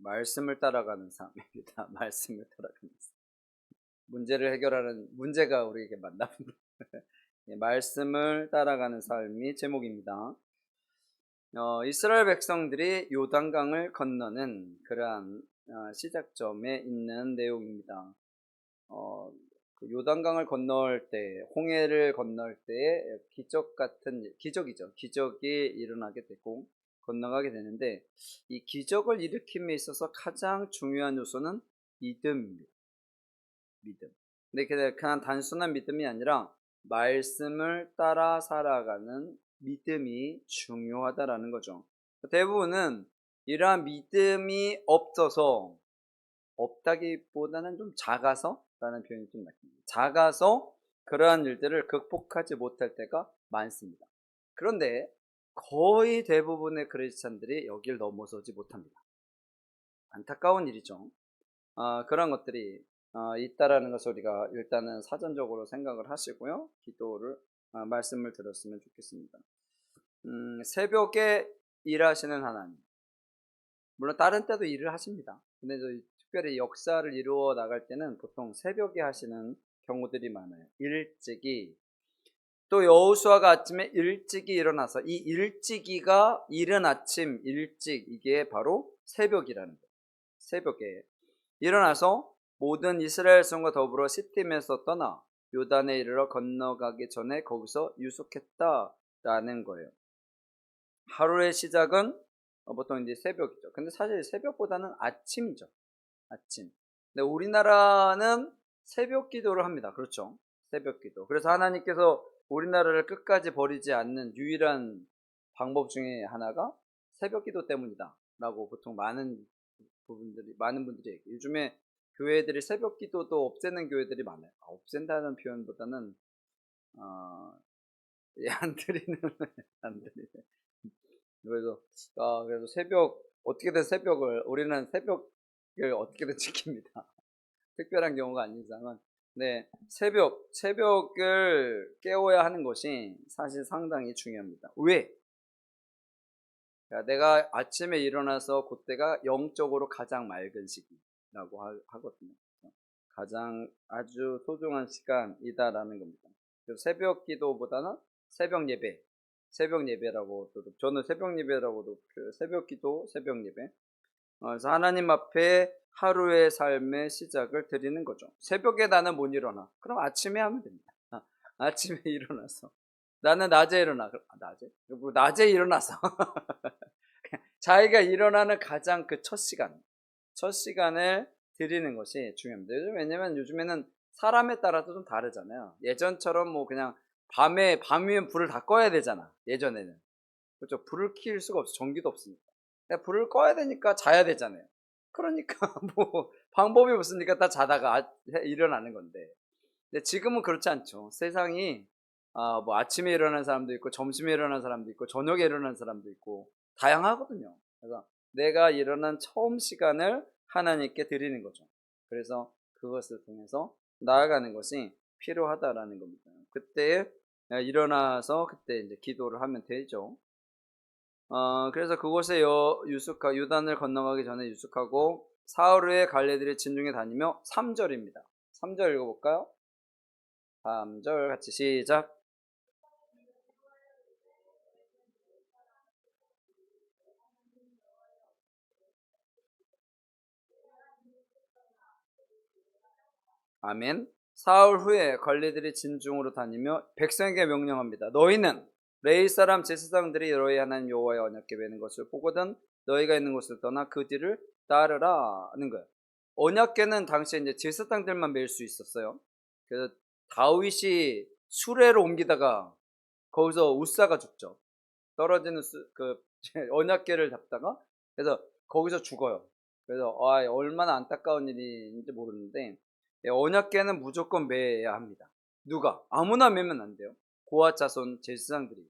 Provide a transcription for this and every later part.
말씀을 따라가는 삶입니다. 말씀을 따라가는 삶. 문제를 해결하는 문제가 우리에게 만납니다. 예, 말씀을 따라가는 삶이 제목입니다. 이스라엘 백성들이 요단강을 건너는 그러한 시작점에 있는 내용입니다. 그 요단강을 건널 때, 홍해를 건널 때 기적 같은 기적이죠. 기적이 일어나게 되고 건너가게 되는데, 이 기적을 일으킴에 있어서 가장 중요한 요소는 믿음입니다. 믿음. 근데 그냥 단순한 믿음이 아니라 말씀을 따라 살아가는 믿음이 중요하다라는 거죠. 대부분은 이러한 믿음이 없다기보다는 좀 작아서라는 표현이 좀 낫습니다. 작아서 그러한 일들을 극복하지 못할 때가 많습니다. 그런데 거의 대부분의 크리스찬들이 여길 넘어서지 못합니다. 안타까운 일이죠. 그런 것들이 있다라는 것을 우리가 일단은 사전적으로 생각을 하시고요. 기도를 말씀을 들었으면 좋겠습니다. 새벽에 일하시는 하나님. 물론 다른 때도 일을 하십니다. 근데 특별히 역사를 이루어 나갈 때는 보통 새벽에 하시는 경우들이 많아요. 일찍이. 또 여호수아가 아침에 일찍이 일어나서 이 일찍이가 이른 아침 일찍, 이게 바로 새벽이라는 거예요. 새벽에 일어나서 모든 이스라엘 성과 더불어 시팀에서 떠나 요단에 이르러 건너가기 전에 거기서 유숙했다라는 거예요. 하루의 시작은 보통 이제 새벽이죠. 근데 사실 새벽보다는 아침이죠. 아침. 근데 우리나라는 새벽 기도를 합니다. 그렇죠? 새벽 기도. 그래서 하나님께서 우리나라를 끝까지 버리지 않는 유일한 방법 중에 하나가 새벽 기도 때문이다 라고 보통 많은 분들이 얘기해요. 요즘에 교회들이 새벽 기도도 없애는 교회들이 많아요. 없앤다는 표현보다는 안 드리는 안 드리는. 그래서 어떻게든 우리는 새벽을 어떻게든 지킵니다. 특별한 경우가 아니지만, 네, 새벽을 깨워야 하는 것이 사실 상당히 중요합니다. 왜? 내가 아침에 일어나서 그때가 영적으로 가장 맑은 시기라고 하거든요. 가장 아주 소중한 시간이다라는 겁니다. 새벽 기도보다는 새벽 예배라고, 저는 새벽 예배라고도, 새벽 기도, 새벽 예배. 그래서 하나님 앞에 하루의 삶의 시작을 드리는 거죠. 새벽에 나는 못 일어나. 그럼 아침에 하면 됩니다. 아침에 일어나서. 나는 낮에 일어나. 낮에 일어나서. 자기가 일어나는 가장 그 첫 시간을 드리는 것이 중요합니다. 왜냐면 요즘에는 사람에 따라서 좀 다르잖아요. 예전처럼 뭐 그냥 밤이면 불을 다 꺼야 되잖아. 예전에는. 그렇죠. 불을 킬 수가 없어. 전기도 없으니까. 불을 꺼야 되니까 자야 되잖아요. 그러니까 뭐 방법이 없으니까 다 자다가 일어나는 건데. 근데 지금은 그렇지 않죠. 세상이 뭐 아침에 일어나는 사람도 있고, 점심에 일어나는 사람도 있고, 저녁에 일어나는 사람도 있고, 다양하거든요. 그래서 내가 일어난 처음 시간을 하나님께 드리는 거죠. 그래서 그것을 통해서 나아가는 것이 필요하다라는 겁니다. 그때 일어나서 그때 이제 기도를 하면 되죠. 그래서 그곳에 유단을 건너가기 전에 유숙하고 사흘 후에 갈레들의 진중에 다니며 3절입니다. 3절 읽어볼까요? 3절 같이 시작. 아멘. 사흘 후에 관리들이 진중으로 다니며 백성에게 명령합니다. 너희는 레위 사람 제사장들이 너희 하나님 여호와의 언약궤 매는 것을 보거든 너희가 있는 곳을 떠나 그 뒤를 따르라 하는 거예요. 언약궤는 당시에 이제 제사장들만 맬 수 있었어요. 그래서 다윗이 수레로 옮기다가 거기서 웃사가 죽죠. 떨어지는 언약궤를 잡다가, 그래서 거기서 죽어요. 그래서 얼마나 안타까운 일인지 모르는데, 언약궤는 무조건 매야 합니다. 누가? 아무나 매면 안 돼요. 고아 자손 제사장들이.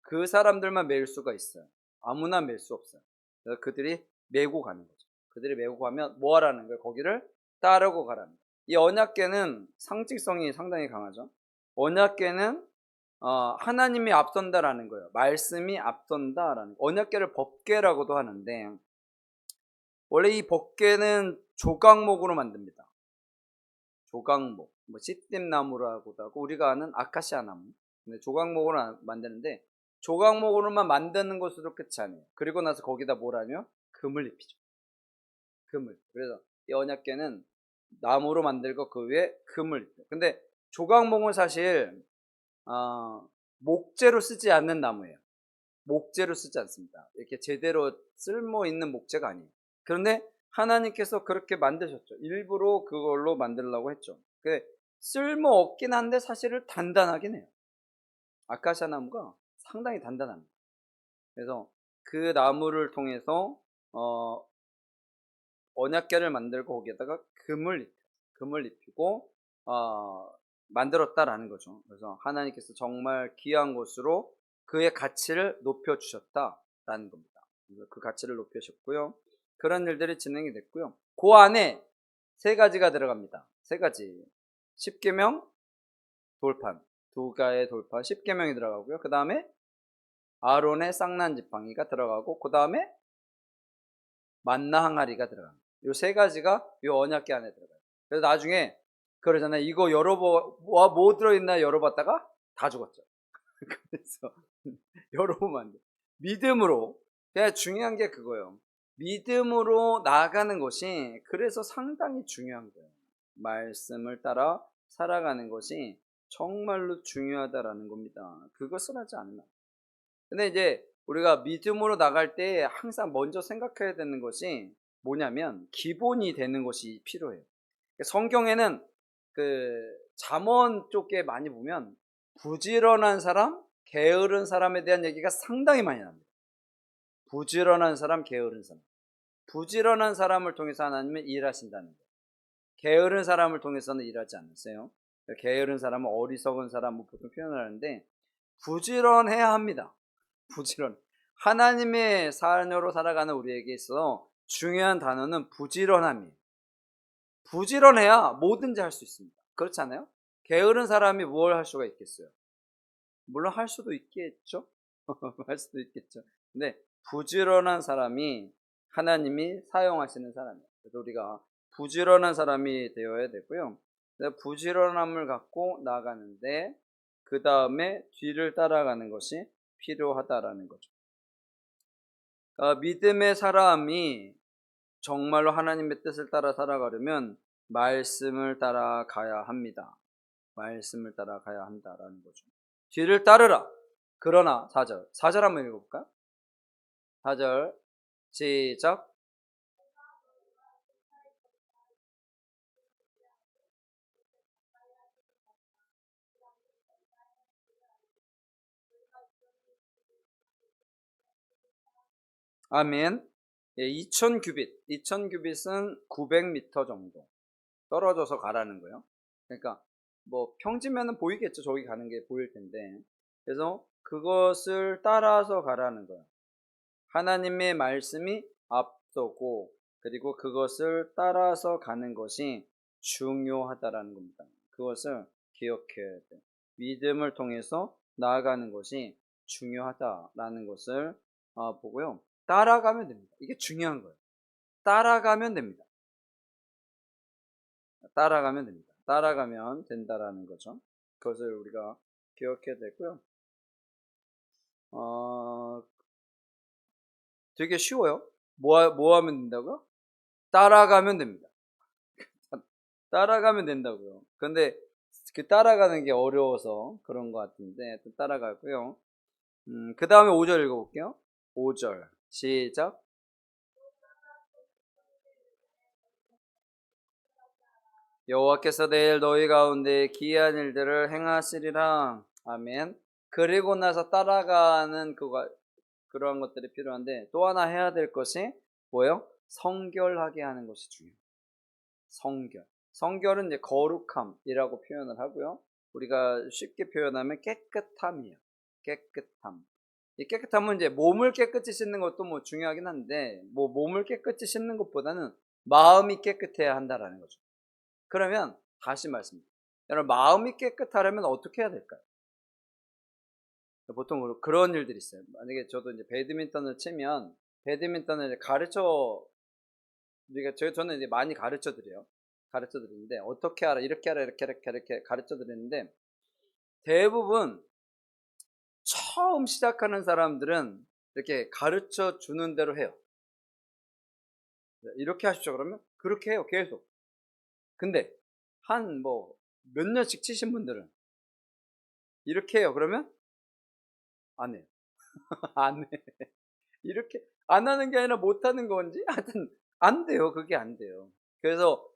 그 사람들만 맬 수가 있어요. 아무나 맬 수 없어요. 그래서 그들이 메고 가는 거죠. 그들이 메고 가면 뭐 하라는 거예요? 거기를 따르고 가라는 거예요. 이 언약궤는 상징성이 상당히 강하죠. 언약궤는 하나님이 앞선다라는 거예요. 말씀이 앞선다라는 거예요. 언약궤를 법궤라고도 하는데, 원래 이 법궤는 조각목으로 만듭니다. 조각목, 뭐 씨띠나무라고도 하고 우리가 아는 아카시아 나무. 근데 조각목으로 만드는데 조각목으로만 만드는 것으로 끝이 아니에요. 그리고 나서 거기다 뭘 하냐? 금을 입히죠. 금을. 그래서 이 언약궤는 나무로 만들고 그 위에 금을 입혀요. 근데 조각목은 사실 목재로 쓰지 않는 나무예요. 목재로 쓰지 않습니다. 이렇게 제대로 쓸모 있는 목재가 아니에요. 그런데 하나님께서 그렇게 만드셨죠. 일부러 그걸로 만들려고 했죠. 쓸모 없긴 한데 사실은 단단하긴 해요. 아카시아 나무가 상당히 단단합니다. 그래서 그 나무를 통해서 언약궤를 만들고 거기에다가 금을 입히고 만들었다라는 거죠. 그래서 하나님께서 정말 귀한 것으로 그의 가치를 높여주셨다라는 겁니다. 그래서 그 가치를 높여주셨고요. 그런 일들이 진행이 됐고요. 그 안에 세 가지가 들어갑니다. 세 가지. 십계명 돌판, 두 가의 돌판, 십계명이 들어가고요. 그 다음에 아론의 쌍난 지팡이가 들어가고, 그 다음에 만나 항아리가 들어갑니다. 요 세 가지가 요 언약궤 안에 들어가요. 그래서 나중에 그러잖아요. 이거 뭐 들어있나 열어봤다가 다 죽었죠. 그래서 열어보면 안 돼. 믿음으로. 그냥 중요한 게 그거예요. 믿음으로 나아가는 것이 그래서 상당히 중요한 거예요. 말씀을 따라 살아가는 것이 정말로 중요하다라는 겁니다. 그것을 하지 않나. 근데 이제 우리가 믿음으로 나갈 때 항상 먼저 생각해야 되는 것이 뭐냐면 기본이 되는 것이 필요해요. 성경에는 그 잠언 쪽에 많이 보면 부지런한 사람, 게으른 사람에 대한 얘기가 상당히 많이 납니다. 부지런한 사람, 게으른 사람. 부지런한 사람을 통해서 하나님은 일하신다는 거예요. 게으른 사람을 통해서는 일하지 않으세요. 게으른 사람은 어리석은 사람 뭐 보통 표현을 하는데 부지런해야 합니다. 부지런. 하나님의 자녀로 살아가는 우리에게 있어 중요한 단어는 부지런함이에요. 부지런해야 뭐든지 할 수 있습니다. 그렇지 않아요? 게으른 사람이 뭘 할 수가 있겠어요? 물론 할 수도 있겠죠? 할 수도 있겠죠. 근데 부지런한 사람이 하나님이 사용하시는 사람이에요. 그래서 우리가 부지런한 사람이 되어야 되고요. 부지런함을 갖고 나가는데 그 다음에 뒤를 따라가는 것이 필요하다라는 거죠. 믿음의 사람이 정말로 하나님의 뜻을 따라 살아가려면 말씀을 따라가야 합니다. 말씀을 따라가야 한다라는 거죠. 뒤를 따르라. 그러나 4절 한번 읽어볼까요? 4절 시작. 아멘. 예, 2000규빗은 900m 정도 떨어져서 가라는 거예요. 그러니까 뭐 평지면은 보이겠죠. 저기 가는 게 보일 텐데. 그래서 그것을 따라서 가라는 거예요. 하나님의 말씀이 앞서고 그리고 그것을 따라서 가는 것이 중요하다라는 겁니다. 그것을 기억해야 돼요. 믿음을 통해서 나아가는 것이 중요하다라는 것을 보고요. 따라가면 됩니다. 이게 중요한 거예요. 따라가면 됩니다. 따라가면 됩니다. 따라가면 된다라는 거죠. 그것을 우리가 기억해야 되고요. 되게 쉬워요. 뭐 하면 된다고요? 따라가면 됩니다. 따라가면 된다고요. 근데 그 따라가는 게 어려워서 그런 것 같은데 또 따라가고요. 그 다음에 5절 읽어볼게요. 5절 시작. 여호와께서 내일 너희 가운데 기이한 일들을 행하시리라. 아멘. 그리고 나서 따라가는 그러한 것들이 필요한데 또 하나 해야 될 것이 뭐예요? 성결하게 하는 것이 중요해요. 성결. 성결은 이제 거룩함이라고 표현을 하고요. 우리가 쉽게 표현하면 깨끗함이에요. 깨끗함. 이 깨끗함은 이제 몸을 깨끗이 씻는 것도 뭐 중요하긴 한데, 뭐 몸을 깨끗이 씻는 것보다는 마음이 깨끗해야 한다라는 거죠. 그러면 다시 말씀드립니다. 여러분, 마음이 깨끗하려면 어떻게 해야 될까요? 보통 그런 일들이 있어요. 만약에 저도 이제 배드민턴을 치면 배드민턴을 가르쳐 저는 이제 많이 가르쳐 드려요. 가르쳐 드리는데 어떻게 하라, 이렇게 하라, 이렇게 가르쳐 드리는데 대부분 처음 시작하는 사람들은 이렇게 가르쳐 주는 대로 해요. 이렇게 하십시오 그러면 그렇게 해요, 계속. 근데 한 뭐 몇 년씩 치신 분들은 이렇게 해요. 그러면 안 해요. 안 해. 이렇게 안 하는 게 아니라 못 하는 건지 하여튼 안 돼요. 그게 안 돼요. 그래서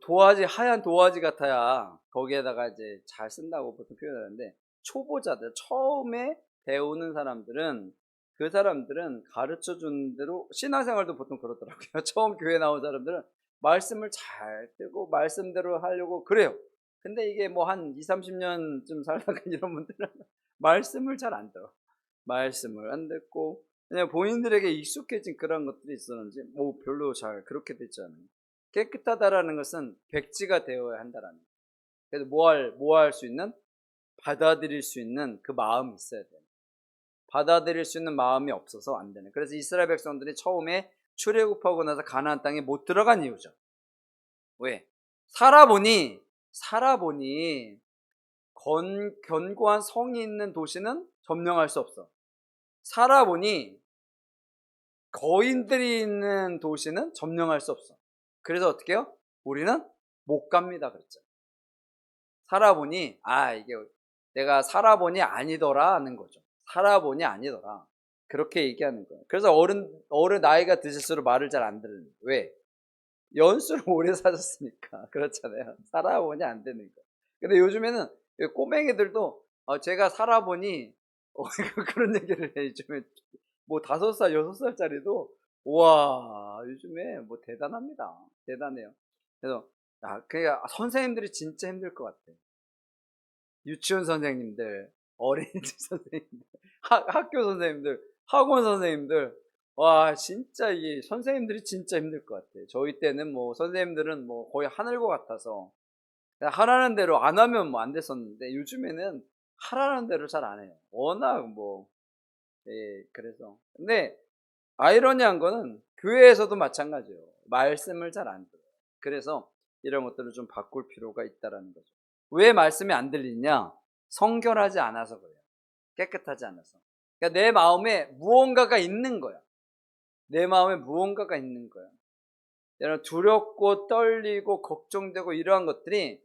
도화지, 하얀 도화지 같아야 거기에다가 이제 잘 쓴다고 보통 표현하는데, 초보자들, 처음에 배우는 사람들은 그 사람들은 가르쳐 주는 대로, 신앙생활도 보통 그렇더라고요. 처음 교회 나온 사람들은 말씀을 잘 뜨고 말씀대로 하려고 그래요. 근데 이게 뭐 한 20-30년쯤 살다가 이런 분들은 말씀을 잘 안 들어. 말씀을 안 듣고 그냥 본인들에게 익숙해진 그런 것들이 있었는지 뭐 별로 잘 그렇게 됐지 않아요. 깨끗하다라는 것은 백지가 되어야 한다라는 거예요. 그래서 뭐 할 수 있는, 받아들일 수 있는 그 마음이 있어야 돼요. 받아들일 수 있는 마음이 없어서 안 되는. 그래서 이스라엘 백성들이 처음에 출애굽하고 나서 가나안 땅에 못 들어간 이유죠. 왜? 살아보니 견고한 성이 있는 도시는 점령할 수 없어. 살아보니 거인들이 있는 도시는 점령할 수 없어. 그래서 어떻게 해요? 우리는 못 갑니다 그랬죠. 살아보니 이게 내가 살아보니 아니더라 하는 거죠. 살아보니 아니더라. 그렇게 얘기하는 거예요. 그래서 어른 나이가 드실수록 말을 잘 안 들으는 거예요. 왜? 연수를 오래 사셨으니까. 그렇잖아요. 살아보니 안 되는 거예요. 근데 요즘에는 꼬맹이들도 제가 살아보니 그런 얘기를 해. 요즘에 뭐 5살, 6살짜리도 와 요즘에 뭐 대단합니다. 대단해요. 그래서 그러니까 선생님들이 진짜 힘들 것 같아. 유치원 선생님들, 어린이집 선생님들, 학교 선생님들, 학원 선생님들, 와 진짜 이 선생님들이 진짜 힘들 것 같아. 저희 때는 뭐 선생님들은 뭐 거의 하늘과 같아서 그냥 하라는 대로 안 하면 뭐 안 됐었는데, 요즘에는 하라는 대로 잘 안 해요. 워낙 뭐 그래서 근데 아이러니한 거는 교회에서도 마찬가지예요. 말씀을 잘 안 들어요. 그래서 이런 것들을 좀 바꿀 필요가 있다라는 거죠. 왜 말씀이 안 들리냐? 성결하지 않아서 그래요. 깨끗하지 않아서. 그러니까 내 마음에 무언가가 있는 거야. 내 마음에 무언가가 있는 거야. 여러분, 두렵고 떨리고 걱정되고 이러한 것들이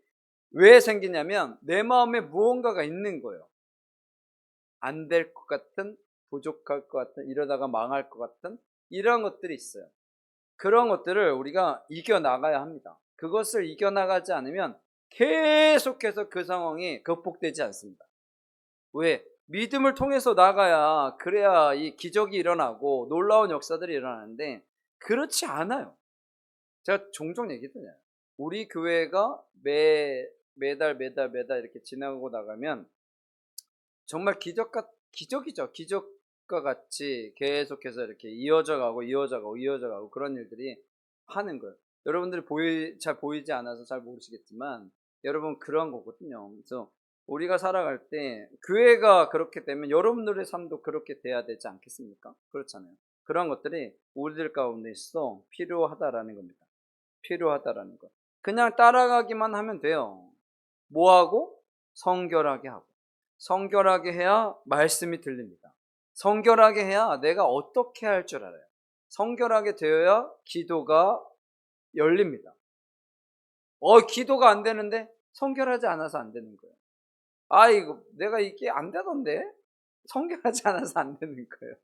왜 생기냐면 내 마음에 무언가가 있는 거예요. 안 될 것 같은, 부족할 것 같은, 이러다가 망할 것 같은 이런 것들이 있어요. 그런 것들을 우리가 이겨나가야 합니다. 그것을 이겨나가지 않으면 계속해서 그 상황이 극복되지 않습니다. 왜? 믿음을 통해서 나가야, 그래야 이 기적이 일어나고 놀라운 역사들이 일어나는데 그렇지 않아요. 제가 종종 얘기드려요. 우리 교회가 매달 이렇게 지나가고 나가면 정말 기적이죠. 기적과 같이 계속해서 이렇게 이어져 가고 그런 일들이 하는 거예요. 여러분들이 잘 보이지 않아서 잘 모르시겠지만 여러분 그런 거거든요. 그래서 우리가 살아갈 때 교회가 그렇게 되면 여러분들의 삶도 그렇게 돼야 되지 않겠습니까? 그렇잖아요. 그런 것들이 우리들 가운데 있어 필요하다라는 겁니다. 필요하다라는 거. 그냥 따라가기만 하면 돼요. 뭐 하고? 성결하게 하고. 성결하게 해야 말씀이 들립니다. 성결하게 해야 내가 어떻게 할 줄 알아요. 성결하게 되어야 기도가 열립니다. 기도가 안 되는데 성결하지 않아서 안 되는 거예요. 이거 내가 이게 안 되던데? 성결하지 않아서 안 되는 거예요.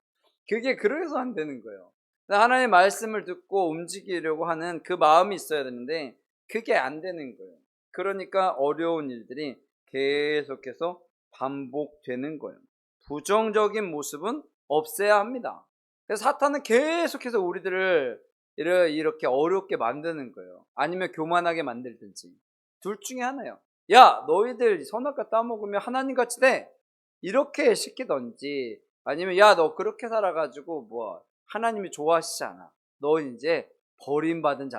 그게 그래서 안 되는 거예요. 하나님의 말씀을 듣고 움직이려고 하는 그 마음이 있어야 되는데 그게 안 되는 거예요. 그러니까 어려운 일들이 계속해서 반복되는 거예요. 부정적인 모습은 없애야 합니다. 그래서 사탄은 계속해서 우리들을 이렇게 어렵게 만드는 거예요. 아니면 교만하게 만들든지. 둘 중에 하나예요. 야, 너희들 선악과 따먹으면 하나님같이 돼. 이렇게 시키던지, 아니면 야, 너 그렇게 살아가지고 뭐 하나님이 좋아하시지 않아. 너 이제 버림받은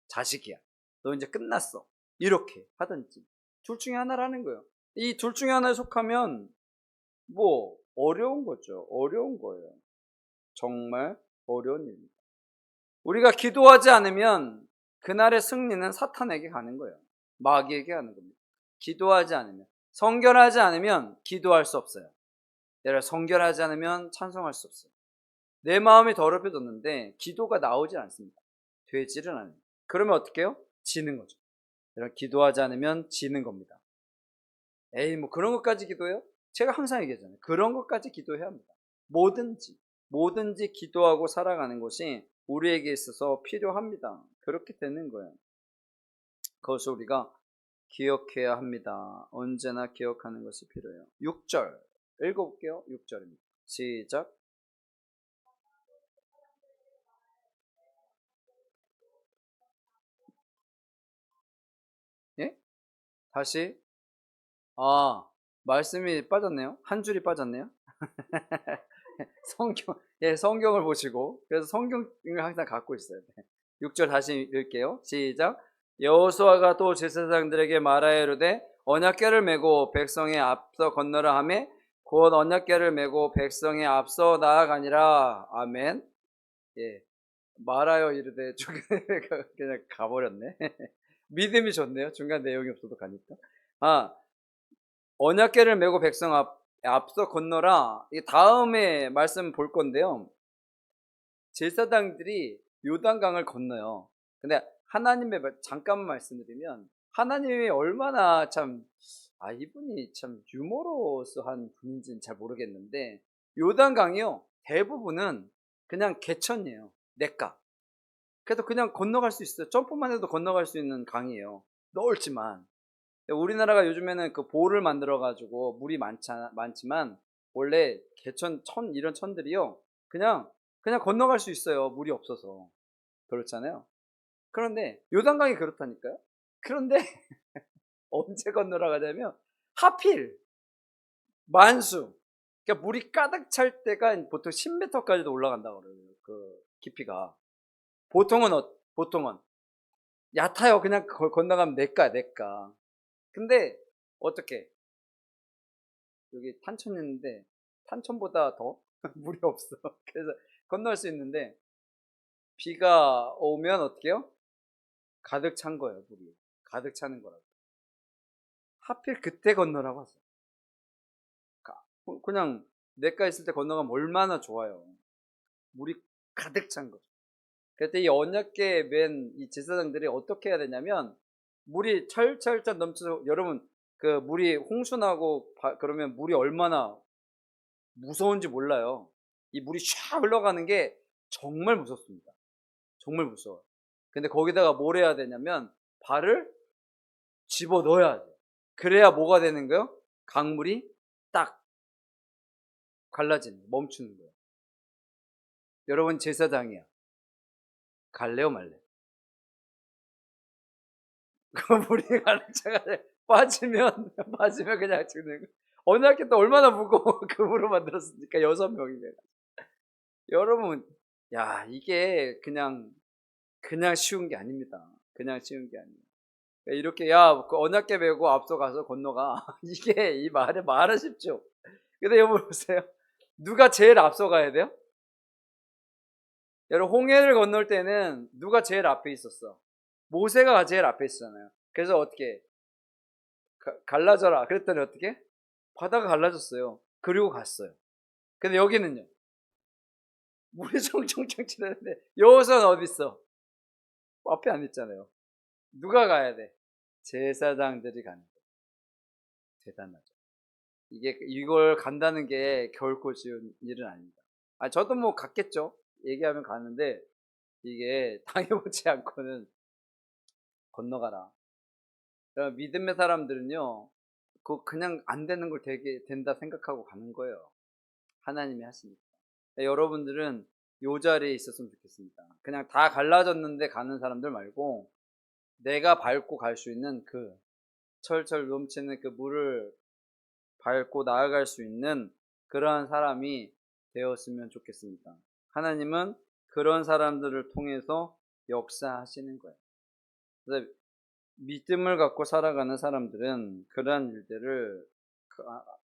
자식이야. 너 이제 끝났어. 이렇게 하든지. 둘 중에 하나라는 거예요. 이 둘 중에 하나에 속하면 뭐 어려운 거죠. 어려운 거예요. 정말 어려운 일입니다. 우리가 기도하지 않으면 그날의 승리는 사탄에게 가는 거예요. 마귀에게 가는 겁니다. 기도하지 않으면. 성결하지 않으면 기도할 수 없어요. 내가 성결하지 않으면 찬송할 수 없어요. 내 마음이 더럽혀졌는데 기도가 나오지 않습니다. 되지를 않아요. 그러면 어떻게 해요? 지는 거죠. 여러분, 기도하지 않으면 지는 겁니다. 에이, 뭐 그런 것까지 기도해요? 제가 항상 얘기하잖아요. 그런 것까지 기도해야 합니다. 뭐든지 기도하고 살아가는 것이 우리에게 있어서 필요합니다. 그렇게 되는 거예요. 그것을 우리가 기억해야 합니다. 언제나 기억하는 것이 필요해요. 6절 읽어볼게요. 6절입니다. 시작. 예? 다시. 말씀이 빠졌네요. 한 줄이 빠졌네요. 성경을 보시고, 그래서 성경을 항상 갖고 있어요. 6절 다시 읽을게요. 시작. 여호수아가 또 제사장들에게 말하여 이르되 언약궤를 메고 백성의 앞서 건너라 하매 곧 언약궤를 메고 백성의 앞서 나아가니라. 아멘. 예. 말하여 이르되 중간에 그냥 가버렸네. 믿음이 좋네요. 중간 내용이 없어도 가니까. 언약궤를 메고 백성 앞서 건너라. 이 다음에 말씀 볼 건데요. 제사장들이 요단강을 건너요. 근데 하나님의 잠깐만 말씀드리면 하나님이 얼마나 참 이분이 참 유머러스한 분인지는 잘 모르겠는데 요단강이요 대부분은 그냥 개천이에요. 냇가. 그래서 그냥 건너갈 수 있어요. 점프만 해도 건너갈 수 있는 강이에요. 넓지만 우리나라가 요즘에는 그 보를 만들어 가지고 물이 많지만 원래 개천 이런 천들이요 그냥 건너갈 수 있어요. 물이 없어서. 그렇잖아요. 그런데 요단강이 그렇다니까요. 그런데 언제 건너러 가냐면 하필 만수, 그러니까 물이 가득 찰 때가 보통 10m까지도 올라간다고 그래요. 그 깊이가. 보통은 얕아요. 그냥 건너가면 냇가. 근데 어떻게 여기 탄천 있는데 탄천보다 더 물이 없어. 그래서 건널 수 있는데 비가 오면 어떻게 해요? 가득 찬 거예요. 물이 가득 차는 거라고. 하필 그때 건너라고 하세요. 그냥 냇가 있을 때 건너가면 얼마나 좋아요. 물이 가득 찬 거죠. 그때 이 언약궤 맨 이 제사장들이 어떻게 해야 되냐면 물이 철철철 넘쳐서 여러분 그 물이 홍수나고 그러면 물이 얼마나 무서운지 몰라요. 이 물이 쫙 흘러가는 게 정말 무섭습니다. 정말 무서워요. 근데 거기다가 뭘 해야 되냐면 발을 집어 넣어야 돼요. 그래야 뭐가 되는 거예요? 강물이 딱 멈추는 거예요. 여러분 제사장이야. 갈래요 말래요? 그 물이 가득 차가 빠지면 그냥 죽는 거예요. 어느 학교 또 얼마나 무거워 금으로 만들었으니까 6명이면. 여러분, 야 이게 그냥 쉬운 게 아닙니다. 그냥 쉬운 게 아니에요. 이렇게 그 언약궤 메고 앞서가서 건너가. 이게 이 말은 쉽죠. 근데 여러분 보세요. 누가 제일 앞서가야 돼요? 여러분 홍해를 건널 때는 누가 제일 앞에 있었어? 모세가 제일 앞에 있었잖아요. 그래서 어떻게 갈라져라. 그랬더니 어떻게? 바다가 갈라졌어요. 그리고 갔어요. 근데 여기는요. 물이 총총총 치는데 여호수아는 어디 있어? 앞에 안 있잖아요. 누가 가야 돼? 제사장들이 가는 거예요. 대단하죠. 이걸 간다는 게 결코 쉬운 일은 아닙니다. 저도 뭐 갔겠죠. 얘기하면 가는데 이게 당해보지 않고는 건너가라. 믿음의 사람들은요, 그냥 안 되는 걸 되게 된다 생각하고 가는 거예요. 하나님이 하시니까. 여러분들은 요 자리에 있었으면 좋겠습니다. 그냥 다 갈라졌는데 가는 사람들 말고 내가 밟고 갈 수 있는 그 철철 넘치는 그 물을 밟고 나아갈 수 있는 그러한 사람이 되었으면 좋겠습니다. 하나님은 그런 사람들을 통해서 역사하시는 거예요. 그래서 믿음을 갖고 살아가는 사람들은 그러한 일들을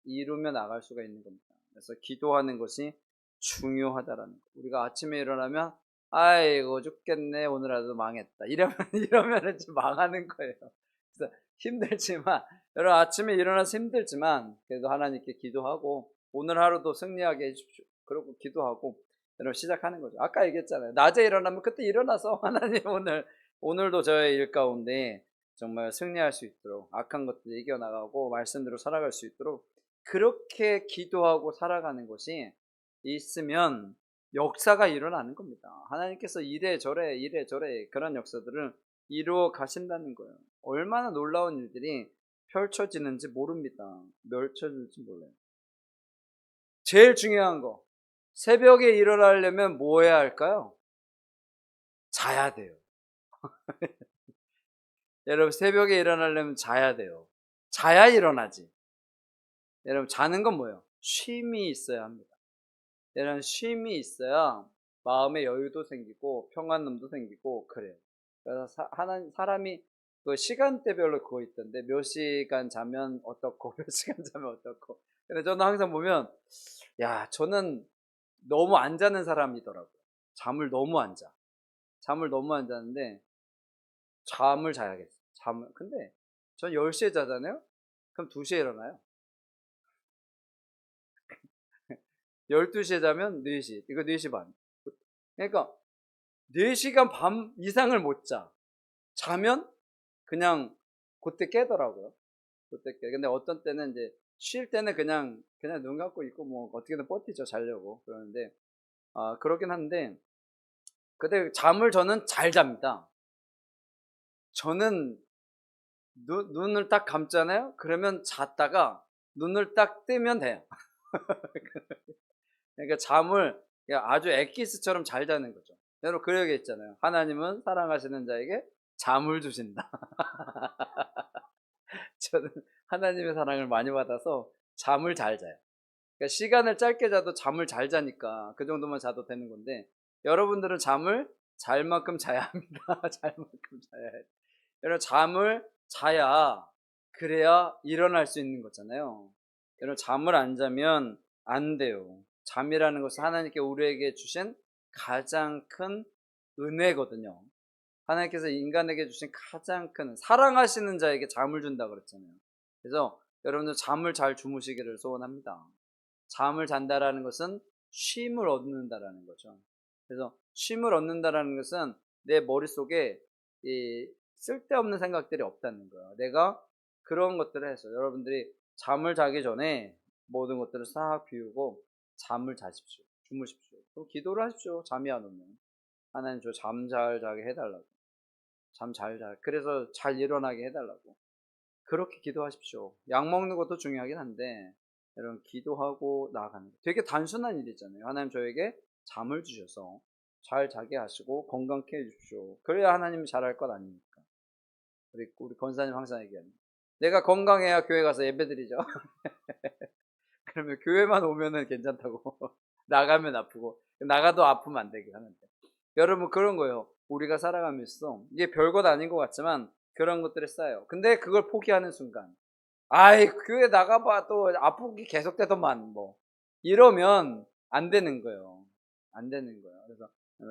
이루며 나갈 수가 있는 겁니다. 그래서 기도하는 것이 중요하다라는 거. 우리가 아침에 일어나면 아이고 죽겠네 오늘라도 망했다 이러면 이러면은 좀 망하는 거예요. 그래서 힘들지만 여러분 아침에 일어나서 힘들지만 그래도 하나님께 기도하고 오늘 하루도 승리하게 해 주십시오. 그러고 기도하고 여러분 시작하는 거죠. 아까 얘기했잖아요. 낮에 일어나면 그때 일어나서 하나님 오늘도 저의 일 가운데 정말 승리할 수 있도록 악한 것들 이겨나가고 말씀대로 살아갈 수 있도록 그렇게 기도하고 살아가는 것이 있으면 역사가 일어나는 겁니다. 하나님께서 이래저래 그런 역사들을 이루어 가신다는 거예요. 얼마나 놀라운 일들이 펼쳐지는지 모릅니다. 펼쳐질지 몰라요. 제일 중요한 거, 새벽에 일어나려면 뭐 해야 할까요? 자야 돼요. 여러분 새벽에 일어나려면 자야 돼요. 자야 일어나지. 여러분 자는 건 뭐예요? 쉼이 있어야 합니다. 여러분 쉼이 있어야 마음의 여유도 생기고 평안함도 생기고 그래요. 그래서 사람이 그 시간대별로 그거 있던데 몇 시간 자면 어떻고 몇 시간 자면 어떻고. 근데 저는 항상 보면 야 저는 너무 안 자는 사람이더라고요. 잠을 너무 안 자. 잠을 너무 안 자는데 잠을 자야겠어. 잠을. 근데 전 10시에 자잖아요. 그럼 2시에 일어나요. 12시에 자면 4시. 이거 4시 반. 그러니까 4시간 반 이상을 못 자. 자면 그냥 그때 깨더라고요. 그때 깨. 근데 어떤 때는 이제 쉴 때는 그냥 눈 감고 있고 뭐 어떻게든 버티죠. 자려고. 그러는데 그러긴 한데 근데 잠을 저는 잘 잡니다. 저는 눈을 딱 감잖아요. 그러면 잤다가 눈을 딱 뜨면 돼요. 그러니까 잠을 그냥 아주 엑기스처럼 잘 자는 거죠. 여러분 그 얘기 있잖아요. 하나님은 사랑하시는 자에게 잠을 주신다. 저는 하나님의 사랑을 많이 받아서 잠을 잘 자요. 그러니까 시간을 짧게 자도 잠을 잘 자니까 그 정도만 자도 되는 건데 여러분들은 잠을 잘 만큼 자야 합니다. 잘 만큼 자야 해요. 여러분 잠을 자야 그래야 일어날 수 있는 거잖아요. 여러분 잠을 안 자면 안 돼요. 잠이라는 것은 하나님께 우리에게 주신 가장 큰 은혜거든요. 하나님께서 인간에게 주신 가장 큰 사랑하시는 자에게 잠을 준다 그랬잖아요. 그래서 여러분들 잠을 잘 주무시기를 소원합니다. 잠을 잔다라는 것은 쉼을 얻는다라는 거죠. 그래서 쉼을 얻는다라는 것은 내 머릿속에 이 쓸데없는 생각들이 없다는 거예요. 내가 그런 것들을 해서 여러분들이 잠을 자기 전에 모든 것들을 싹 비우고 잠을 자십시오. 주무십시오. 그리고 기도를 하십시오. 잠이 안 오면. 하나님 저 잠 잘 자게 해달라고. 잠 잘 자. 그래서 잘 일어나게 해달라고. 그렇게 기도하십시오. 약 먹는 것도 중요하긴 한데 여러분 기도하고 나아가는 거 되게 단순한 일이잖아요. 하나님 저에게 잠을 주셔서 잘 자게 하시고 건강케 해주십시오. 그래야 하나님이 잘할 것 아닙니까? 우리 권사님 항상 얘기합니다. 내가 건강해야 교회 가서 예배드리죠. 그러면 교회만 오면은 괜찮다고 나가면 아프고 나가도 아프면 안 되게 하는데 여러분 그런 거예요. 우리가 살아가면서 이게 별것 아닌 것 같지만 그런 것들이 쌓여요. 근데 그걸 포기하는 순간 아이 교회 나가봐 또 아프기 계속되더만 뭐 이러면 안 되는 거예요. 안 되는 거예요. 그래서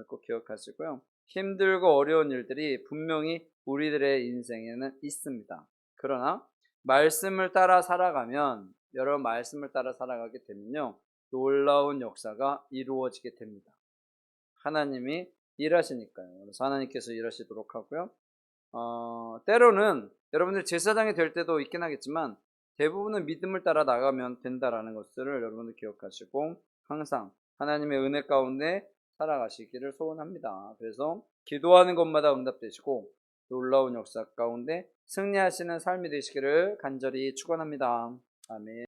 꼭 기억하시고요. 힘들고 어려운 일들이 분명히 우리들의 인생에는 있습니다. 그러나 말씀을 따라 살아가면 여러분 말씀을 따라 살아가게 되면요 놀라운 역사가 이루어지게 됩니다. 하나님이 일하시니까요. 그래서 하나님께서 일하시도록 하고요. 때로는 여러분들 제사장이 될 때도 있긴 하겠지만 대부분은 믿음을 따라 나가면 된다라는 것들을 여러분들 기억하시고 항상 하나님의 은혜 가운데 살아가시기를 소원합니다. 그래서 기도하는 것마다 응답되시고 놀라운 역사 가운데 승리하시는 삶이 되시기를 간절히 축원합니다. 아멘.